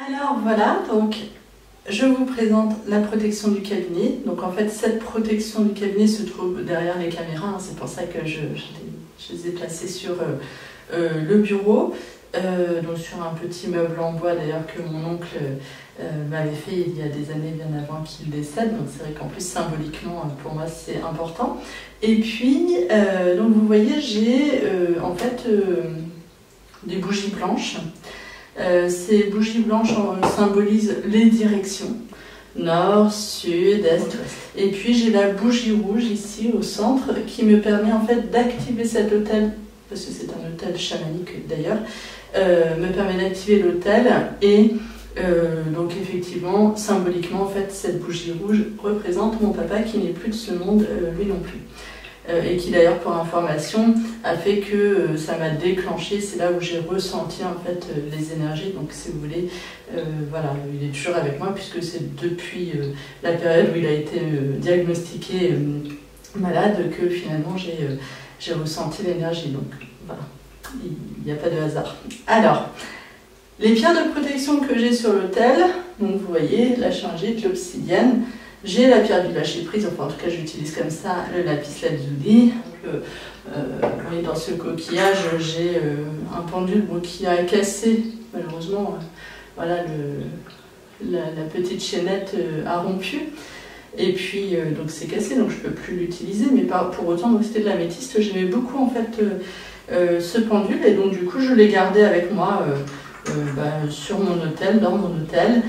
Alors voilà, donc je vous présente la protection du cabinet. Donc en fait, cette protection du cabinet se trouve derrière les caméras, hein, c'est pour ça que je les ai placées sur le bureau, donc sur un petit meuble en bois d'ailleurs que mon oncle m'avait fait il y a des années bien avant qu'il décède. Donc c'est vrai qu'en plus symboliquement pour moi c'est important. Et puis donc vous voyez, j'ai en fait des bougies blanches. Ces bougies blanches symbolisent les directions, nord, sud, est, ouest. Et puis j'ai la bougie rouge ici au centre qui me permet en fait d'activer cet hôtel, parce que c'est un hôtel chamanique d'ailleurs, me permet d'activer l'hôtel et donc effectivement, symboliquement en fait, cette bougie rouge représente mon papa qui n'est plus de ce monde, lui non plus. Et qui d'ailleurs pour information a fait que ça m'a déclenché, c'est là où j'ai ressenti en fait les énergies, donc si vous voulez, voilà, il est toujours avec moi puisque c'est depuis la période où il a été diagnostiqué malade que finalement j'ai ressenti l'énergie, donc voilà, il n'y a pas de hasard. Alors, les pierres de protection que j'ai sur l'autel, donc vous voyez, la shungite, l'obsidienne. J'ai la pierre du lâcher prise, enfin en tout cas j'utilise comme ça le lapis lazuli. Dans ce coquillage j'ai un pendule qui a cassé malheureusement, voilà, la petite chaînette a rompu. Et puis donc c'est cassé, donc je ne peux plus l'utiliser, mais pour autant c'était de l'améthyste. J'aimais beaucoup en fait ce pendule et donc du coup je l'ai gardé avec moi sur mon hôtel, dans mon hôtel.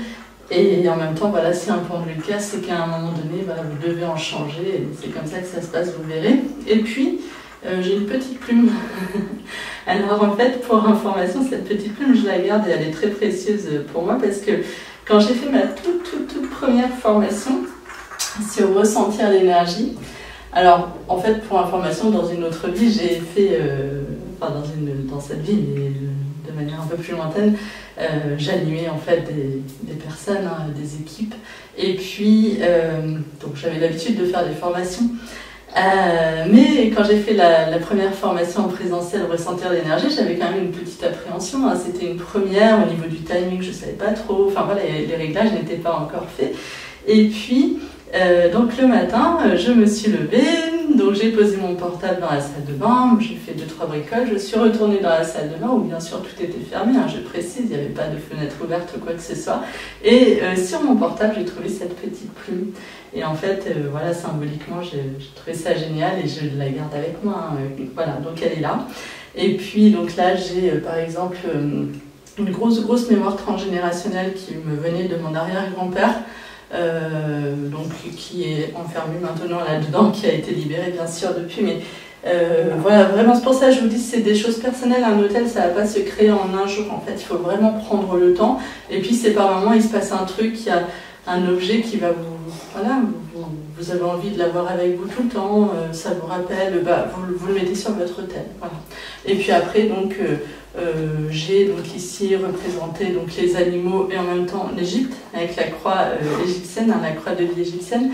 Et en même temps, voilà, si un pendule casse, c'est qu'à un moment donné, voilà, vous devez en changer. Et c'est comme ça que ça se passe, vous verrez. Et puis, j'ai une petite plume. Alors en fait, pour information, cette petite plume, je la garde et elle est très précieuse pour moi parce que quand j'ai fait ma toute première formation sur ressentir l'énergie, alors en fait, pour information, dans une autre vie, j'ai fait, enfin dans cette vie, mais de manière un peu plus lointaine, j'animais en fait des personnes, hein, des équipes, et puis donc j'avais l'habitude de faire des formations, mais quand j'ai fait la première formation en présentiel ressentir l'énergie, j'avais quand même une petite appréhension, hein. C'était une première, au niveau du timing je ne savais pas trop, enfin voilà, les réglages n'étaient pas encore faits, et puis donc le matin je me suis levée, donc j'ai posé mon portable dans la salle de bain, j'ai fait 2-3 bricoles, je suis retournée dans la salle de bain où bien sûr tout était fermé, hein, je précise, il n'y avait pas de fenêtre ouverte ou quoi que ce soit, et sur mon portable j'ai trouvé cette petite plume, et en fait voilà, symboliquement j'ai trouvé ça génial et je la garde avec moi, hein, voilà, donc elle est là. Et puis donc là j'ai par exemple une grosse mémoire transgénérationnelle qui me venait de mon arrière-grand-père, donc qui est enfermé maintenant là-dedans, qui a été libéré bien sûr depuis, mais voilà, vraiment c'est pour ça que je vous dis, c'est des choses personnelles. Un hôtel ça va pas se créer en un jour, en fait il faut vraiment prendre le temps, et puis c'est par moments il se passe un truc, il y a un objet qui va voilà, vous avez envie de l'avoir avec vous tout le temps, ça vous rappelle, vous le mettez sur votre hôtel, voilà. Et puis après donc j'ai donc ici représenté donc les animaux et en même temps l'Égypte avec la croix égyptienne, hein, la croix de vie égyptienne,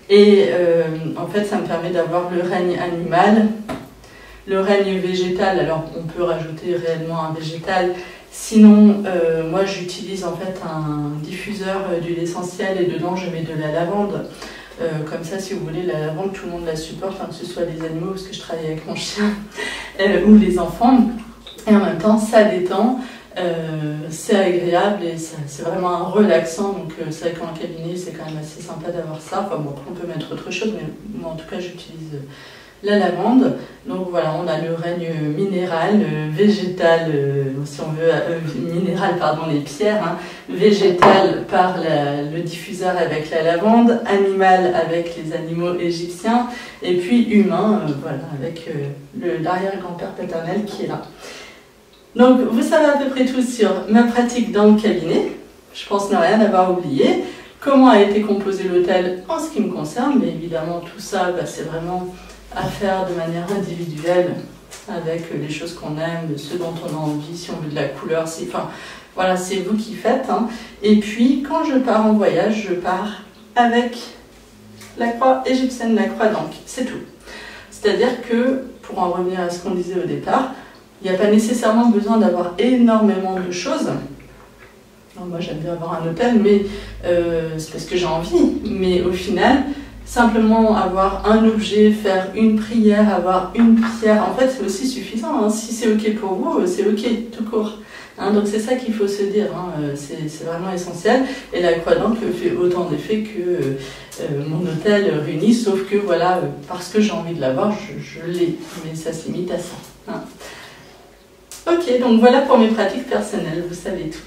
et en fait ça me permet d'avoir le règne animal, le règne végétal. Alors on peut rajouter réellement un végétal, sinon moi j'utilise en fait un diffuseur d'huile essentielle et dedans je mets de la lavande. Comme ça, si vous voulez, la lavande, tout le monde la supporte, hein, que ce soit les animaux, parce que je travaille avec mon chien, ou les enfants. Et en même temps, ça détend, c'est agréable et c'est vraiment un relaxant. Donc c'est vrai qu'en cabinet, c'est quand même assez sympa d'avoir ça. Enfin bon, après on peut mettre autre chose, mais moi en tout cas j'utilise la lavande. Donc voilà, on a le règne minéral, végétal, si on veut, minéral, pardon, les pierres, hein, végétal par le diffuseur avec la lavande, animal avec les animaux égyptiens, et puis humain, voilà, avec l'arrière-grand-père paternel qui est là. Donc vous savez à peu près tout sur ma pratique dans le cabinet, je pense ne rien avoir oublié, comment a été composé l'hôtel en ce qui me concerne, mais évidemment tout ça c'est vraiment à faire de manière individuelle avec les choses qu'on aime, ce dont on a envie, si on veut de la couleur, enfin voilà, c'est vous qui faites, hein. Et puis quand je pars en voyage, je pars avec la croix égyptienne, la croix d'Ankh, c'est tout. C'est-à-dire que, pour en revenir à ce qu'on disait au départ, il n'y a pas nécessairement besoin d'avoir énormément de choses. Alors, moi j'aime bien avoir un hôtel, mais c'est parce que j'ai envie. Mais au final, simplement avoir un objet, faire une prière, avoir une pierre, en fait c'est aussi suffisant. Hein. Si c'est ok pour vous, c'est ok tout court. Hein, donc c'est ça qu'il faut se dire, hein. C'est vraiment essentiel. Et la croix d'encre fait autant d'effet que mon hôtel réunit, sauf que voilà, parce que j'ai envie de l'avoir, je l'ai. Mais ça se limite à ça. Hein. Ok, donc voilà pour mes pratiques personnelles, vous savez tout.